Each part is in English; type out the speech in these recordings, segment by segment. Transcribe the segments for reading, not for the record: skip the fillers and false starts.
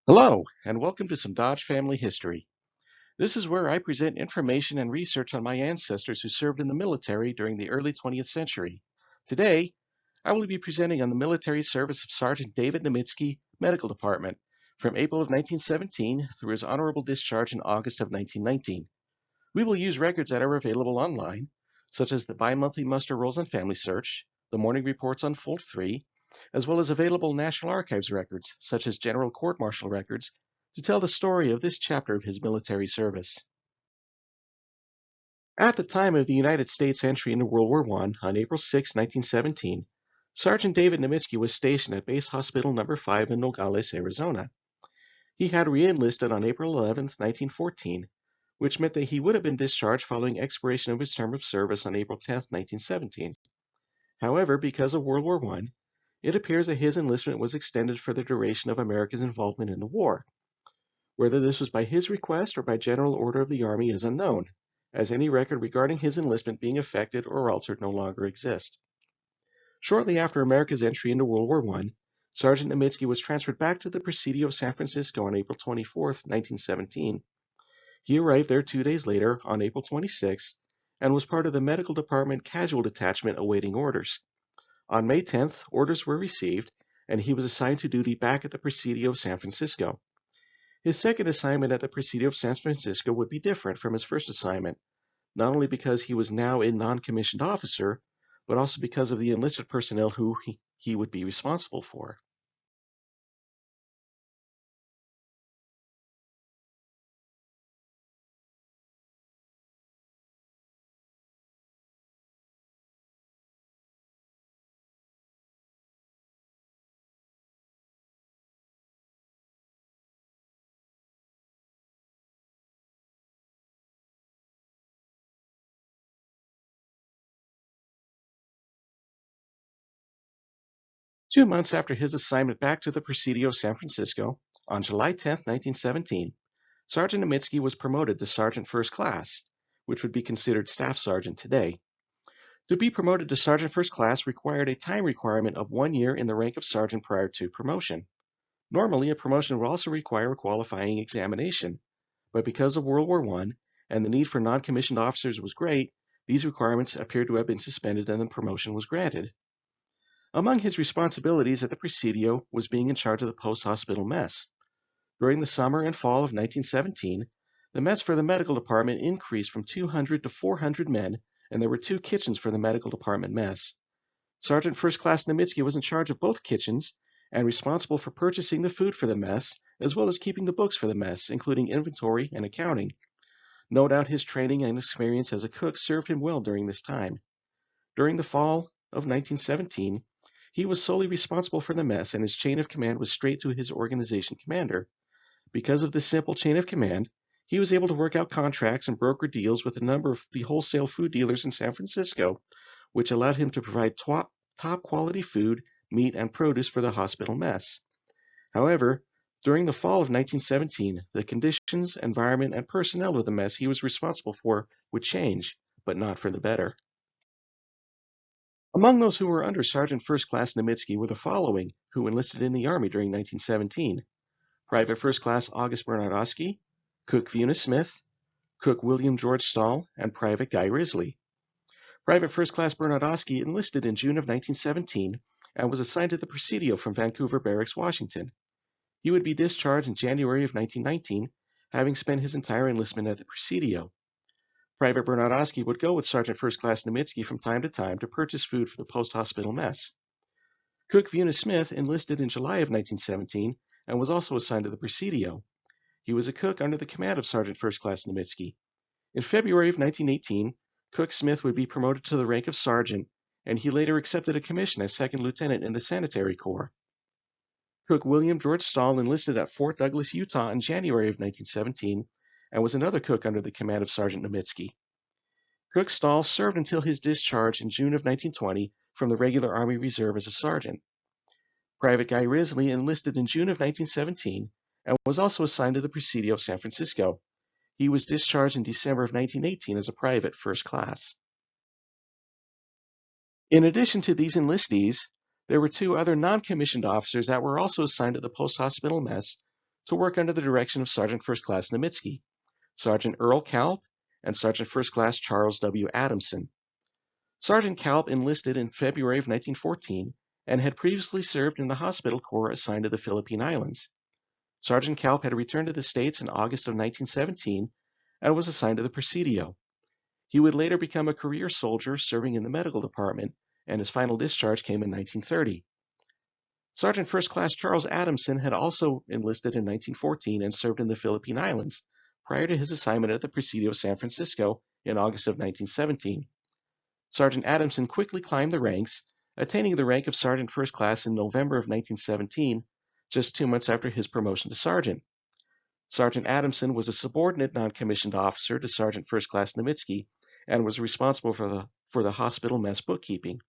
Hello, and welcome to some Dodge family history. This is where I present information and research on my ancestors who served in the military during the early 20th century. Today, I will be presenting on the military service of Sergeant David Nemetzky, Medical Department, from April of 1917 through his honorable discharge in August of 1919. We will use records that are available online, such as the bi-monthly muster rolls on Family Search, the morning reports on Fold 3, as well as available National Archives records, such as General Court-Martial records, to tell the story of this chapter of his military service. At the time of the United States entry into World War I, on April 6, 1917, Sergeant David Nemetzky was stationed at Base Hospital No. 5 in Nogales, Arizona. He had re-enlisted on April 11, 1914, which meant that he would have been discharged following expiration of his term of service on April 10, 1917. However, because of World War I, it appears that his enlistment was extended for the duration of America's involvement in the war. Whether this was by his request or by general order of the Army is unknown, as any record regarding his enlistment being affected or altered no longer exists. Shortly after America's entry into World War I, Sergeant Nemetzky was transferred back to the Presidio of San Francisco on April 24, 1917. He arrived there 2 days later, on April 26, and was part of the Medical Department Casual Detachment awaiting orders. On May 10th, orders were received, and he was assigned to duty back at the Presidio of San Francisco. His second assignment at the Presidio of San Francisco would be different from his first assignment, not only because he was now a non-commissioned officer, but also because of the enlisted personnel who he would be responsible for. Two months after his assignment back to the Presidio of San Francisco, on July 10, 1917, Sergeant Nemetzky was promoted to Sergeant First Class, which would be considered Staff Sergeant today. To be promoted to Sergeant First Class required a time requirement of 1 year in the rank of Sergeant prior to promotion. Normally, a promotion would also require a qualifying examination, but because of World War I and the need for non-commissioned officers was great, these requirements appeared to have been suspended and the promotion was granted. Among his responsibilities at the Presidio was being in charge of the post-hospital mess. During the summer and fall of 1917, the mess for the medical department increased from 200 to 400 men, and there were 2 kitchens for the medical department mess. Sergeant First Class Nemetzky was in charge of both kitchens and responsible for purchasing the food for the mess, as well as keeping the books for the mess, including inventory and accounting. No doubt his training and experience as a cook served him well during this time. During the fall of 1917, he was solely responsible for the mess, and his chain of command was straight to his organization commander. Because of this simple chain of command, he was able to work out contracts and broker deals with a number of the wholesale food dealers in San Francisco, which allowed him to provide top quality food, meat, and produce for the hospital mess. However, during the fall of 1917, the conditions, environment, and personnel of the mess he was responsible for would change, but not for the better. Among those who were under Sergeant First Class Nemetzky were the following, who enlisted in the Army during 1917. Private First Class August Bernardowski, Cook Vuna Smith, Cook William George Stahl, and Private Guy Risley. Private First Class Bernardowski enlisted in June of 1917 and was assigned to the Presidio from Vancouver Barracks, Washington. He would be discharged in January of 1919, having spent his entire enlistment at the Presidio. Private Bernardowski would go with Sergeant First Class Nemetzky from time to time to purchase food for the post-hospital mess. Cook Vuna Smith enlisted in July of 1917 and was also assigned to the Presidio. He was a cook under the command of Sergeant First Class Nemetzky. In February of 1918, Cook Smith would be promoted to the rank of sergeant, and he later accepted a commission as second lieutenant in the Sanitary Corps. Cook William George Stahl enlisted at Fort Douglas, Utah in January of 1917 and was another cook under the command of Sergeant Nemetzky. Cook Stahl served until his discharge in June of 1920 from the regular Army Reserve as a sergeant. Private Guy Risley enlisted in June of 1917 and was also assigned to the Presidio of San Francisco. He was discharged in December of 1918 as a private first class. In addition to these enlistees, there were 2 other non-commissioned officers that were also assigned to the post-hospital mess to work under the direction of Sergeant First Class Nemetzky, Sergeant Earl Kalb, and Sergeant First Class Charles W. Adamson. Sergeant Kalb enlisted in February of 1914 and had previously served in the hospital corps assigned to the Philippine Islands. Sergeant Kalb had returned to the States in August of 1917 and was assigned to the Presidio. He would later become a career soldier serving in the medical department, and his final discharge came in 1930. Sergeant First Class Charles Adamson had also enlisted in 1914 and served in the Philippine Islands prior to his assignment at the Presidio San Francisco in August of 1917. Sergeant Adamson quickly climbed the ranks, attaining the rank of Sergeant First Class in November of 1917, just 2 months after his promotion to sergeant. Sergeant Adamson was a subordinate non-commissioned officer to Sergeant First Class Nemetzky and was responsible for the hospital mess bookkeeping.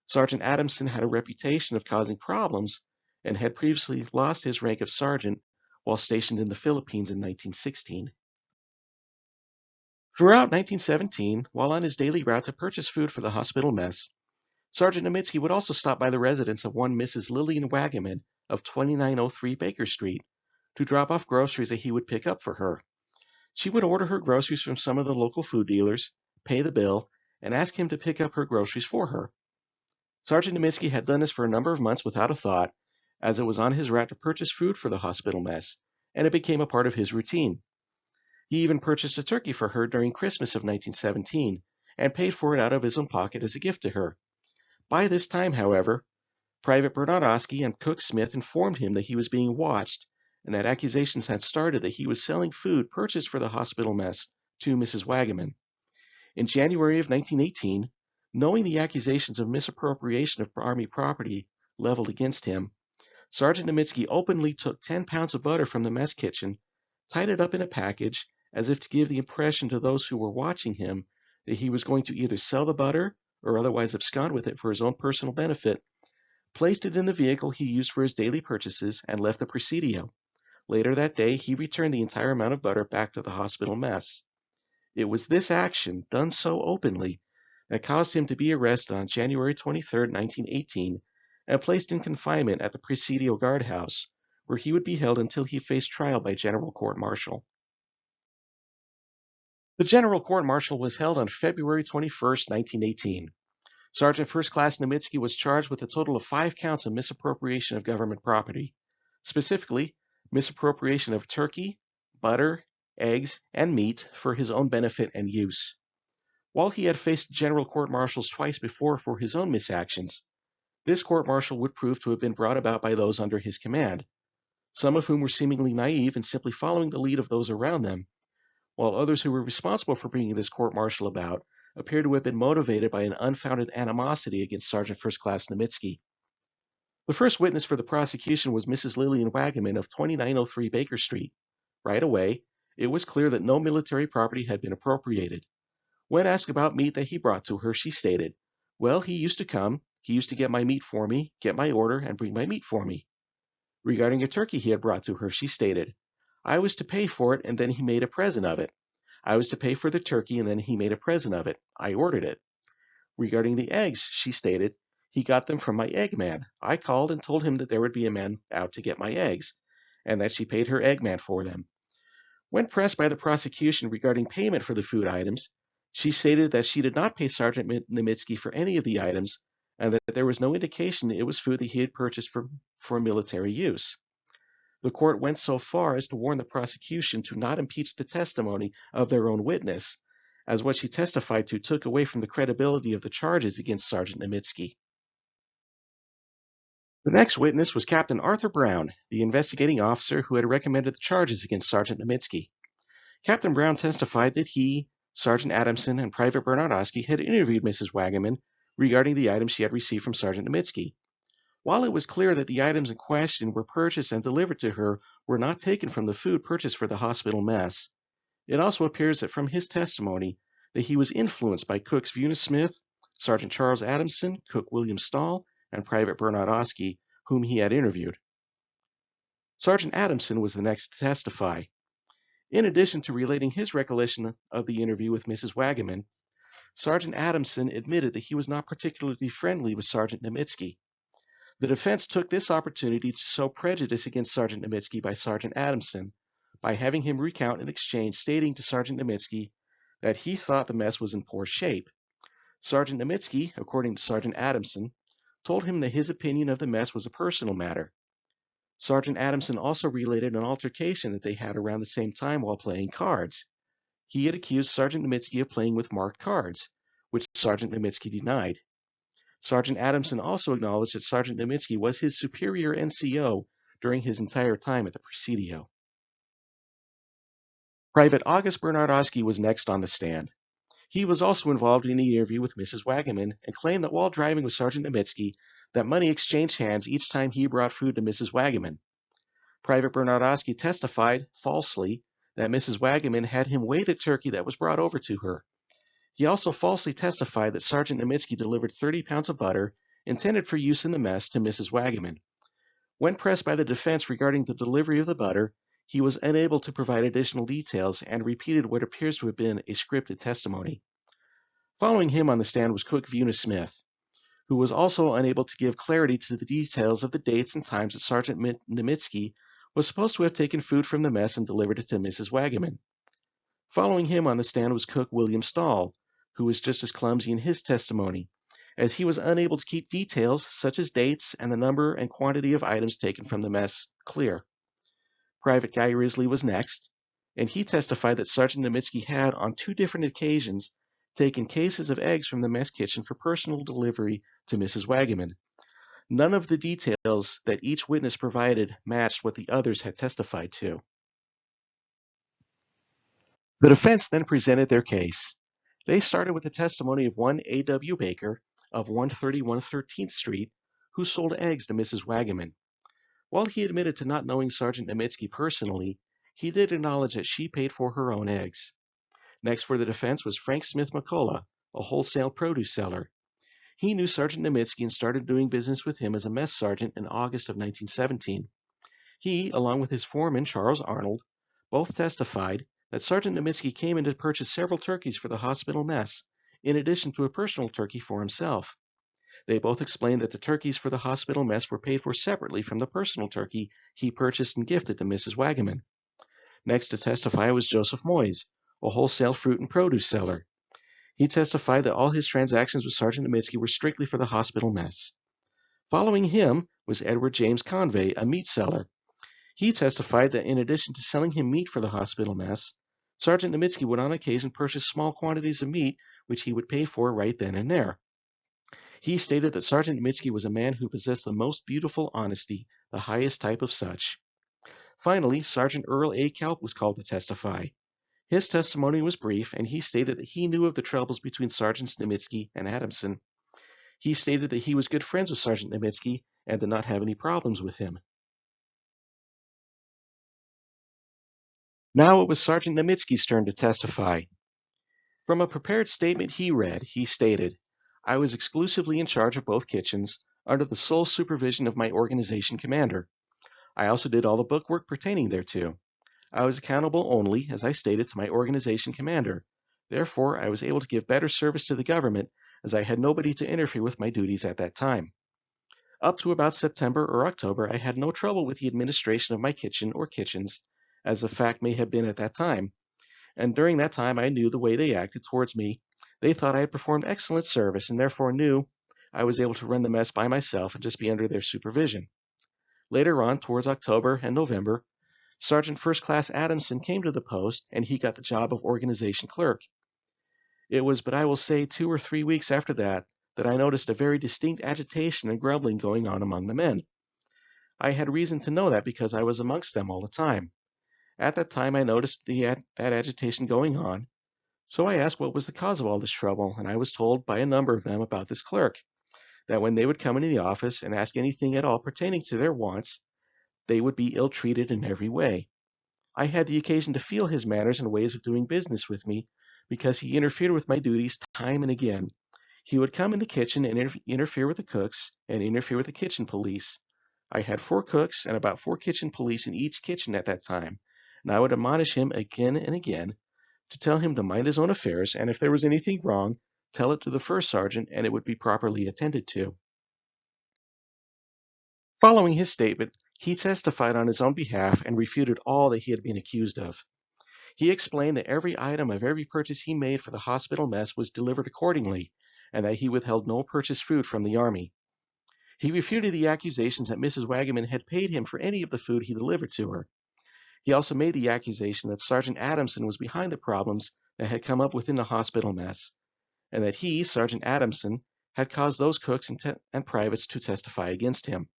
Sergeant Adamson had a reputation of causing problems and had previously lost his rank of sergeant while stationed in the Philippines in 1916. Throughout 1917, while on his daily route to purchase food for the hospital mess, Sergeant Nemetzky would also stop by the residence of one Mrs. Lillian Wagaman of 2903 Baker Street to drop off groceries that he would pick up for her. She would order her groceries from some of the local food dealers, pay the bill, and ask him to pick up her groceries for her. Sergeant Nemetzky had done this for a number of months without a thought, as it was on his route to purchase food for the hospital mess, and it became a part of his routine. He even purchased a turkey for her during Christmas of 1917, and paid for it out of his own pocket as a gift to her. By this time, however, Private Bernardowski and Cook Smith informed him that he was being watched, and that accusations had started that he was selling food purchased for the hospital mess to Mrs. Wagaman. In January of 1918, knowing the accusations of misappropriation of Army property leveled against him, Sergeant Nemetzky openly took 10 pounds of butter from the mess kitchen, tied it up in a package, as if to give the impression to those who were watching him that he was going to either sell the butter or otherwise abscond with it for his own personal benefit, placed it in the vehicle he used for his daily purchases, and left the Presidio. Later that day, he returned the entire amount of butter back to the hospital mess. It was this action, done so openly, that caused him to be arrested on January 23, 1918, and placed in confinement at the Presidio guardhouse, where he would be held until he faced trial by General Court-Martial. The General Court-Martial was held on February 21, 1918. Sergeant First Class Nemetzky was charged with a total of 5 counts of misappropriation of government property, specifically misappropriation of turkey, butter, eggs, and meat for his own benefit and use. While he had faced general court-martials twice before for his own misactions, this court-martial would prove to have been brought about by those under his command, some of whom were seemingly naive and simply following the lead of those around them, while others who were responsible for bringing this court-martial about appear to have been motivated by an unfounded animosity against Sergeant First Class Nemetzky. The first witness for the prosecution was Mrs. Lillian Wagaman of 2903 Baker Street. Right away, it was clear that no military property had been appropriated. When asked about meat that he brought to her, she stated, "Well, he used to come, he used to get my meat for me, get my order, and bring my meat for me." Regarding a turkey he had brought to her, she stated, "I was to pay for it, and then he made a present of it. I was to pay for the turkey, and then he made a present of it. I ordered it." Regarding the eggs, she stated, "He got them from my egg man. I called and told him that there would be a man out to get my eggs, and that she paid her egg man for them." When pressed by the prosecution regarding payment for the food items, she stated that she did not pay Sergeant Nemetzky for any of the items, and that there was no indication it was food that he had purchased for military use. The court went so far as to warn the prosecution to not impeach the testimony of their own witness, as what she testified to took away from the credibility of the charges against Sergeant Nemetzky. The next witness was Captain Arthur Brown, the investigating officer who had recommended the charges against Sergeant Nemetzky. Captain Brown testified that he, Sergeant Adamson, and Private Bernardowski had interviewed Mrs. Wagaman regarding the items she had received from Sergeant Nemetzky. While it was clear that the items in question were purchased and delivered to her were not taken from the food purchased for the hospital mess, it also appears that from his testimony that he was influenced by Cooks Eunice Smith, Sergeant Charles Adamson, Cook William Stahl, and Private Bernardowski, whom he had interviewed. Sergeant Adamson was the next to testify. In addition to relating his recollection of the interview with Mrs. Wagaman, Sergeant Adamson admitted that he was not particularly friendly with Sergeant Nemetzky. The defense took this opportunity to sow prejudice against Sergeant Nemetzky by Sergeant Adamson by having him recount an exchange stating to Sergeant Nemetzky that he thought the mess was in poor shape. Sergeant Nemetzky, according to Sergeant Adamson, told him that his opinion of the mess was a personal matter. Sergeant Adamson also related an altercation that they had around the same time while playing cards. He had accused Sergeant Nemetzky of playing with marked cards, which Sergeant Nemetzky denied. Sergeant Adamson also acknowledged that Sergeant Nemetzky was his superior NCO during his entire time at the Presidio. Private August Bernardowski was next on the stand. He was also involved in the interview with Mrs. Wagaman and claimed that while driving with Sergeant Nemetzky, that money exchanged hands each time he brought food to Mrs. Wagaman. Private Bernardowski testified, falsely, that Mrs. Wagaman had him weigh the turkey that was brought over to her. He also falsely testified that Sergeant Nemetzky delivered 30 pounds of butter, intended for use in the mess, to Mrs. Wagaman. When pressed by the defense regarding the delivery of the butter, he was unable to provide additional details and repeated what appears to have been a scripted testimony. Following him on the stand was cook Vuna Smith, who was also unable to give clarity to the details of the dates and times that Sergeant Nemetzky was supposed to have taken food from the mess and delivered it to Mrs. Wagaman. Following him on the stand was cook William Stahl, who was just as clumsy in his testimony, as he was unable to keep details such as dates and the number and quantity of items taken from the mess clear. Private Guy Risley was next, and he testified that Sergeant Nemetzky had, on 2 different occasions, taken cases of eggs from the mess kitchen for personal delivery to Mrs. Wagaman. None of the details that each witness provided matched what the others had testified to. The defense then presented their case. They started with the testimony of one A.W. Baker of 131 13th Street, who sold eggs to Mrs. Wagaman. While he admitted to not knowing Sergeant Nemetzky personally, he did acknowledge that she paid for her own eggs. Next for the defense was Frank Smith McCullough, a wholesale produce seller. He knew Sergeant Nemetzky and started doing business with him as a mess sergeant in August of 1917. He, along with his foreman Charles Arnold, both testified that Sergeant Nemetzky came in to purchase several turkeys for the hospital mess, in addition to a personal turkey for himself. They both explained that the turkeys for the hospital mess were paid for separately from the personal turkey he purchased and gifted to Mrs. Wagaman. Next to testify was Joseph Moyes, a wholesale fruit and produce seller. He testified that all his transactions with Sergeant Nemetzky were strictly for the hospital mess. Following him was Edward James Convey, a meat seller. He testified that in addition to selling him meat for the hospital mess, Sergeant Nemetzky would on occasion purchase small quantities of meat which he would pay for right then and there. He stated that Sergeant Nemetzky was a man who possessed the most beautiful honesty, the highest type of such. Finally, Sergeant Earl A. Kelp was called to testify. His testimony was brief, and he stated that he knew of the troubles between Sergeants Nemetzky and Adamson. He stated that he was good friends with Sergeant Nemetzky and did not have any problems with him. Now it was Sergeant Nemetzky's turn to testify. From a prepared statement he read, he stated, "I was exclusively in charge of both kitchens, under the sole supervision of my organization commander. I also did all the bookwork pertaining thereto. I was accountable only, as I stated, to my organization commander. Therefore, I was able to give better service to the government, as I had nobody to interfere with my duties at that time. Up to about September or October, I had no trouble with the administration of my kitchen or kitchens, as the fact may have been at that time, and during that time I knew the way they acted towards me. They thought I had performed excellent service and therefore knew I was able to run the mess by myself and just be under their supervision. Later on, towards October and November, Sergeant First Class Adamson came to the post and he got the job of organization clerk. It was but I will say 2 or 3 weeks after that I noticed a very distinct agitation and grumbling going on among the men. I had reason to know that because I was amongst them all the time. At that time I noticed that agitation going on, so I asked what was the cause of all this trouble, and I was told by a number of them about this clerk, that when they would come into the office and ask anything at all pertaining to their wants, they would be ill-treated in every way. I had the occasion to feel his manners and ways of doing business with me, because he interfered with my duties time and again. He would come in the kitchen and interfere with the cooks and interfere with the kitchen police. I had 4 cooks and about 4 kitchen police in each kitchen at that time, and I would admonish him again and again to tell him to mind his own affairs, and if there was anything wrong, tell it to the first sergeant and it would be properly attended to. Following his statement, he testified on his own behalf and refuted all that he had been accused of. He explained that every item of every purchase he made for the hospital mess was delivered accordingly, and that he withheld no purchased food from the Army. He refuted the accusations that Mrs. Wagaman had paid him for any of the food he delivered to her. He also made the accusation that Sergeant Adamson was behind the problems that had come up within the hospital mess, and that he, Sergeant Adamson, had caused those cooks and privates to testify against him.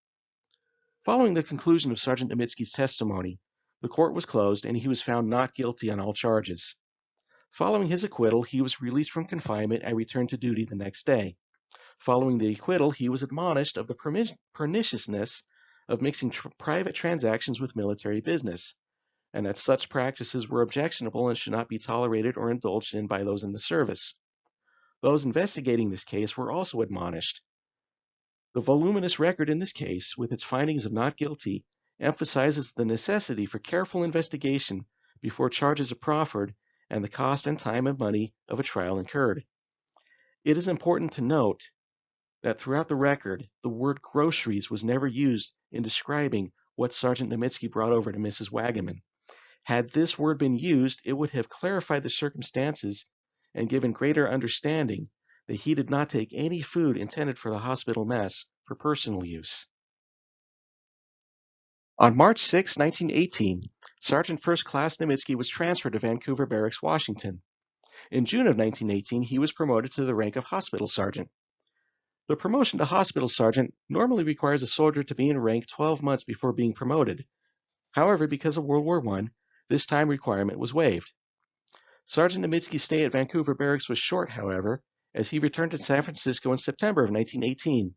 Following the conclusion of Sergeant Nemetzky's testimony, the court was closed and he was found not guilty on all charges. Following his acquittal, he was released from confinement and returned to duty the next day. Following the acquittal, he was admonished of the perniciousness of mixing private transactions with military business, and that such practices were objectionable and should not be tolerated or indulged in by those in the service. Those investigating this case were also admonished. The voluminous record in this case, with its findings of not guilty, emphasizes the necessity for careful investigation before charges are proffered and the cost and time and money of a trial incurred. It is important to note that throughout the record, the word groceries was never used in describing what Sergeant Nemetzky brought over to Mrs. Wagaman. Had this word been used, it would have clarified the circumstances and given greater understanding that he did not take any food intended for the hospital mess for personal use. On March 6, 1918, Sergeant First Class Nemetzky was transferred to Vancouver Barracks, Washington. In June of 1918, he was promoted to the rank of hospital sergeant. The promotion to hospital sergeant normally requires a soldier to be in rank 12 months before being promoted. However, because of World War I, this time requirement was waived. Sergeant Nemetzky's stay at Vancouver Barracks was short, however, as he returned to San Francisco in September of 1918,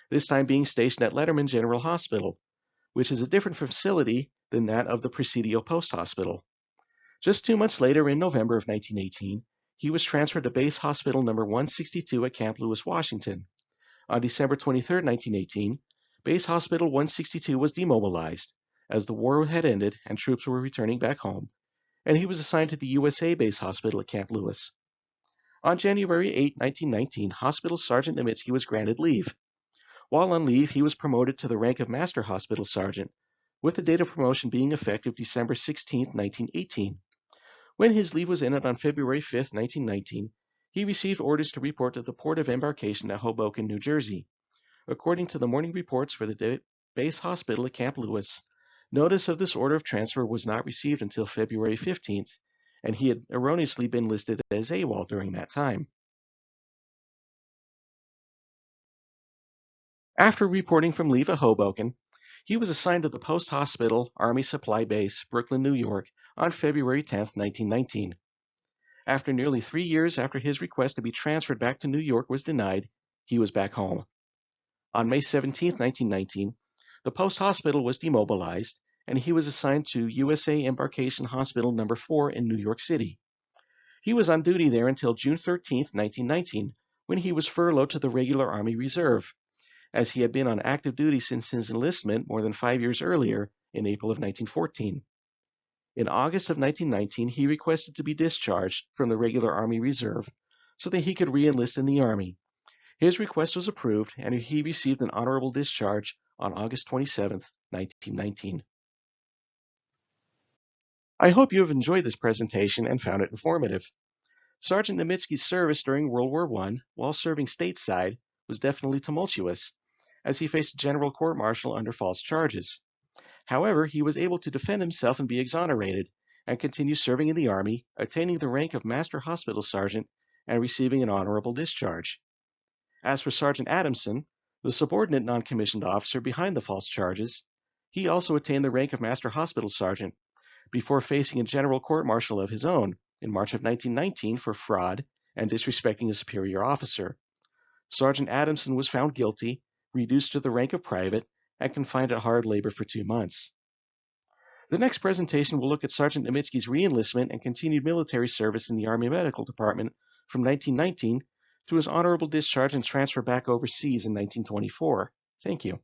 this time being stationed at Letterman General Hospital, which is a different facility than that of the Presidio Post Hospital. Just 2 months later, in November of 1918, he was transferred to Base Hospital number 162 at Camp Lewis, Washington. On December 23, 1918, Base Hospital 162 was demobilized, as the war had ended and troops were returning back home, and he was assigned to the USA Base Hospital at Camp Lewis. On January 8, 1919, Hospital Sergeant Nemetzky was granted leave. While on leave, he was promoted to the rank of Master Hospital Sergeant, with the date of promotion being effective December 16, 1918. When his leave was ended on February 5, 1919, he received orders to report to the port of embarkation at Hoboken, New Jersey. According to the morning reports for the base hospital at Camp Lewis, notice of this order of transfer was not received until February 15th, and he had erroneously been listed as AWOL during that time. After reporting from leave at Hoboken, he was assigned to the Post Hospital Army Supply Base, Brooklyn, New York, on February 10, 1919. After nearly 3 years after his request to be transferred back to New York was denied, he was back home. On May 17, 1919, the Post Hospital was demobilized, and he was assigned to USA Embarkation Hospital No. 4 in New York City. He was on duty there until June 13, 1919, when he was furloughed to the regular Army Reserve, as he had been on active duty since his enlistment more than 5 years earlier in April of 1914. In August of 1919, he requested to be discharged from the regular Army Reserve so that he could re-enlist in the Army. His request was approved, and he received an honorable discharge on August 27, 1919. I hope you have enjoyed this presentation and found it informative. Sergeant Nemetzky's service during World War I, while serving stateside, was definitely tumultuous, as he faced a general court-martial under false charges. However, he was able to defend himself and be exonerated, and continue serving in the Army, attaining the rank of Master Hospital Sergeant and receiving an honorable discharge. As for Sergeant Adamson, the subordinate non-commissioned officer behind the false charges, he also attained the rank of Master Hospital Sergeant before facing a general court-martial of his own in March of 1919 for fraud and disrespecting a superior officer. Sergeant Adamson was found guilty, reduced to the rank of private, and confined at hard labor for 2 months. The next presentation will look at Sergeant Nemetzky's re-enlistment and continued military service in the Army Medical Department from 1919 to his honorable discharge and transfer back overseas in 1924. Thank you.